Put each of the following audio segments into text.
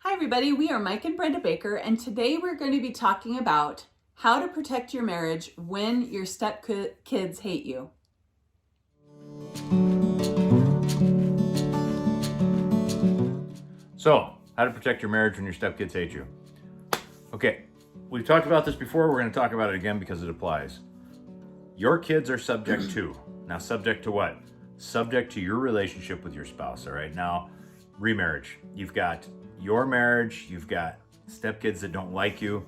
Hi everybody, we are Mike and Brenda Baker, and today we're going to be talking about how to protect your marriage when your stepkids hate you. So, how to protect your marriage when your stepkids hate you. Okay, we've talked about this before, we're going to talk about it again because it applies. Your kids are subject to. Now, subject to what? Subject to your relationship with your spouse, all right? Now, remarriage. You've got your marriage, you've got stepkids that don't like you.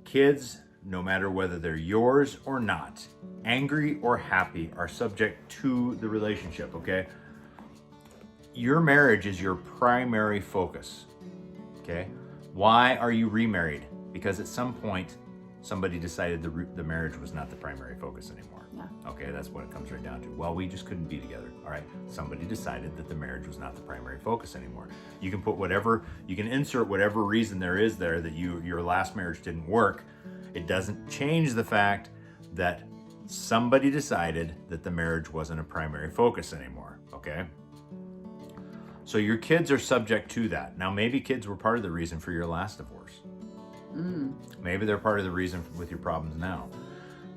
Kids, no matter whether they're yours or not, angry or happy, are subject to the relationship, okay? Your marriage is your primary focus, okay? Why are you remarried? Because at some point, somebody decided the marriage was not the primary focus anymore. Yeah. Okay, that's what it comes right down to. Well, we just couldn't be together, all right? Somebody decided that the marriage was not the primary focus anymore. You can insert whatever reason there is there that your last marriage didn't work. It doesn't change the fact that somebody decided that the marriage wasn't a primary focus anymore, okay? So your kids are subject to that. Now, maybe kids were part of the reason for your last divorce. Maybe they're part of the reason with your problems now.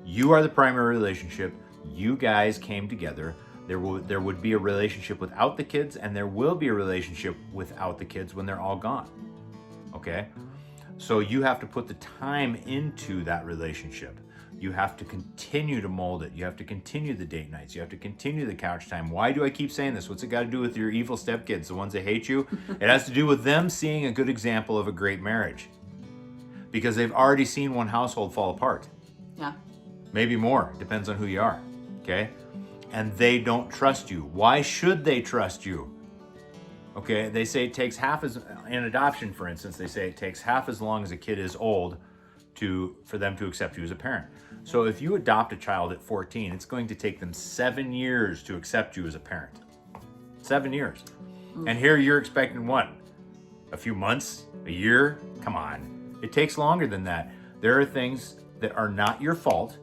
You are the primary relationship. You guys came together. There would be a relationship without the kids, and there will be a relationship without the kids when they're all gone. Okay? So you have to put the time into that relationship. You have to continue to mold it. You have to continue the date nights. You have to continue the couch time. Why do I keep saying this? What's it got to do with your evil stepkids, the ones that hate you? It has to do with them seeing a good example of a great marriage. Because they've already seen one household fall apart. Yeah. Maybe more, depends on who you are, okay? And they don't trust you. Why should they trust you? Okay, they say it takes in adoption, for instance, they say it takes half as long as a kid is old for them to accept you as a parent. So if you adopt a child at 14, it's going to take them 7 years to accept you as a parent. 7 years. And here you're expecting what? A few months? A year? Come on. It takes longer than that. There are things that are not your fault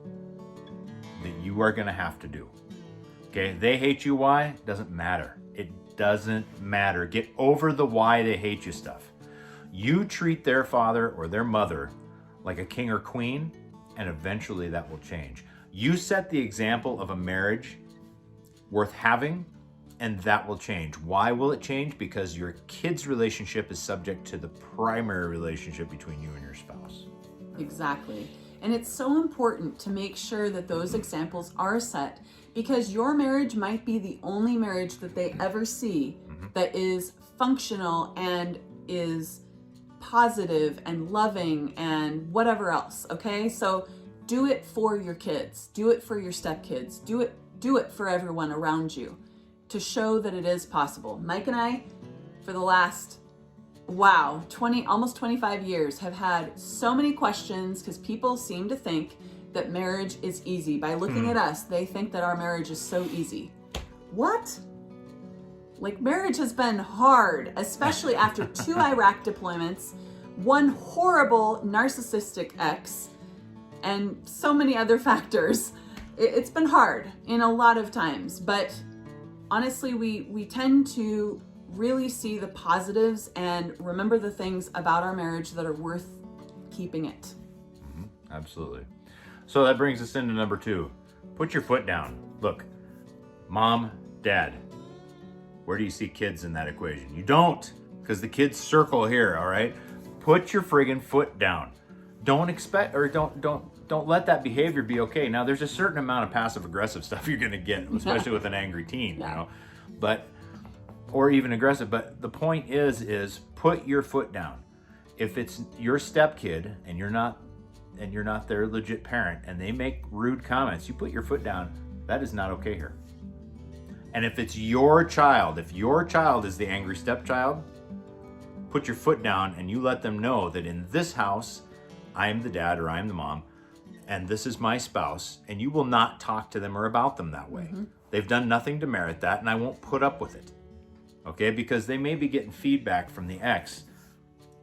that you are going to have to do. Okay? They hate you. Why? Doesn't matter. It doesn't matter. Get over the why they hate you stuff. You treat their father or their mother like a king or queen, and eventually that will change. You set the example of a marriage worth having, and that will change. Why will it change? Because your kids' relationship is subject to the primary relationship between you and your spouse. Exactly. And it's so important to make sure that those examples are set, because your marriage might be the only marriage that they ever see that is functional and is positive and loving and whatever else, okay? So do it for your kids. Do it for your stepkids. Do it for everyone around you, to show that it is possible. Mike and I, for the last, almost 25 years, have had so many questions because people seem to think that marriage is easy. By looking at us, they think that our marriage is so easy. What? Like, marriage has been hard, especially after 2 Iraq deployments, 1 horrible narcissistic ex, and so many other factors. It's been hard in a lot of times, but honestly, we tend to really see the positives and remember the things about our marriage that are worth keeping it. Absolutely. So that brings us into number 2. Put your foot down. Look, mom, dad, where do you see kids in that equation? You don't, because the kids circle here, all right? Put your friggin' foot down. Don't expect, or don't let that behavior be okay. Now, there's a certain amount of passive-aggressive stuff you're going to get, especially with an angry teen, you know, or even aggressive. But the point is put your foot down. If it's your stepkid and you're not their legit parent, and they make rude comments, you put your foot down. That is not okay here. And if it's your child, if your child is the angry stepchild, put your foot down and you let them know that in this house, I am the dad or I am the mom, and this is my spouse, and you will not talk to them or about them that way. They've done nothing to merit that, and I won't put up with it. Okay? Because they may be getting feedback from the ex,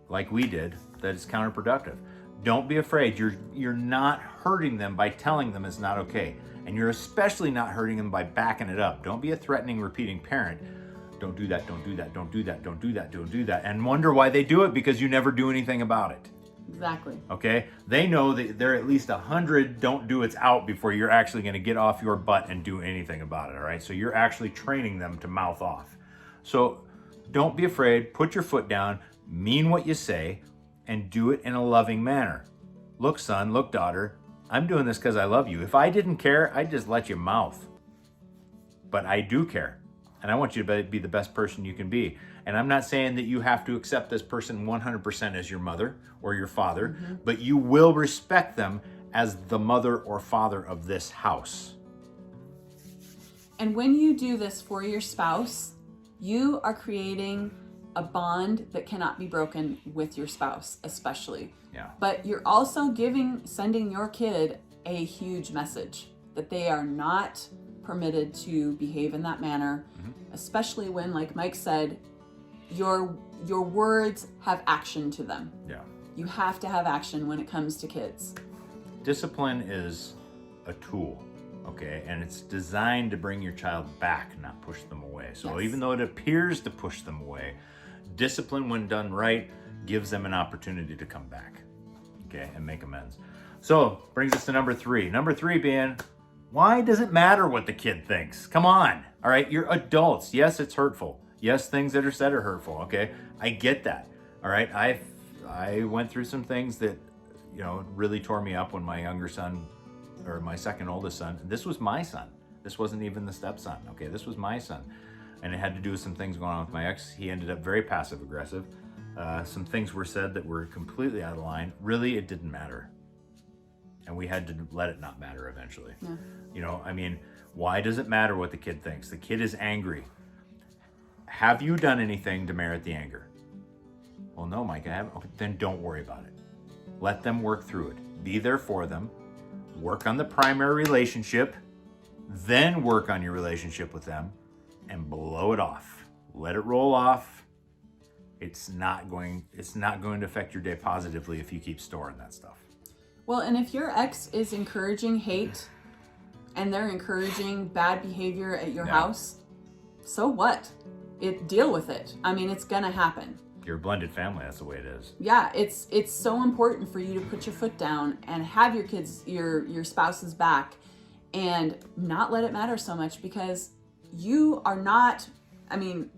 like we did, that is counterproductive. Don't be afraid. You're not hurting them by telling them it's not okay. And you're especially not hurting them by backing it up. Don't be a threatening, repeating parent. Don't do that, don't do that, don't do that, don't do that, don't do that. And wonder why they do it because you never do anything about it. Exactly. Okay? They know that there are at least 100 don't do it's out before you're actually going to get off your butt and do anything about it, all right? So you're actually training them to mouth off. So don't be afraid, put your foot down, mean what you say, and do it in a loving manner. Look, son, look, daughter, I'm doing this because I love you. If I didn't care, I'd just let you mouth. But I do care. And I want you to be the best person you can be. And I'm not saying that you have to accept this person 100% as your mother or your father, but you will respect them as the mother or father of this house. And when you do this for your spouse, you are creating a bond that cannot be broken with your spouse, especially. Yeah. But you're also sending your kid a huge message that they are not permitted to behave in that manner, especially when, like Mike said, your words have action to them. Yeah. You have to have action when it comes to kids. Discipline is a tool, okay? And it's designed to bring your child back, not push them away. So even though it appears to push them away, discipline, when done right, gives them an opportunity to come back, okay, and make amends. So brings us to number 3. Number 3 being, why does it matter what the kid thinks? Come on, all right? You're adults. Yes, it's hurtful. Yes, things that are said are hurtful, okay? I get that, all right? I went through some things that, you know, really tore me up when my younger son, or my second oldest son, this was my son. This wasn't even the stepson, okay? This was my son. And it had to do with some things going on with my ex. He ended up very passive aggressive. Some things were said that were completely out of line. Really, it didn't matter. And we had to let it not matter eventually. Yeah. You know, I mean, why does it matter what the kid thinks? The kid is angry. Have you done anything to merit the anger? Well, no, Mike, I haven't. Okay, then don't worry about it. Let them work through it. Be there for them. Work on the primary relationship. Then work on your relationship with them and blow it off. Let it roll off. It's not going to affect your day positively if you keep storing that stuff. Well, and if your ex is encouraging hate and they're encouraging bad behavior at your house, so what? Deal with it. I mean, it's gonna happen. You're a blended family, that's the way it is. Yeah, it's so important for you to put your foot down and have your kids, your spouse's back, and not let it matter so much, because you are not, I mean,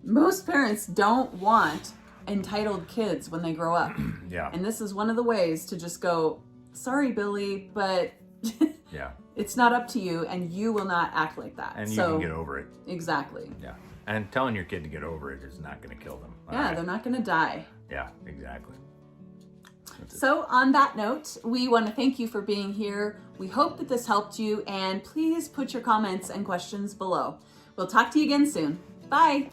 most parents don't want entitled kids when they grow up. Yeah. And this is one of the ways to just go, sorry, Billy, but yeah, it's not up to you, and you will not act like that. And you can get over it. Exactly. Yeah. And telling your kid to get over it is not going to kill them. They're not going to die. Yeah, exactly. So on that note, we want to thank you for being here. We hope that this helped you, and please put your comments and questions below. We'll talk to you again soon. Bye.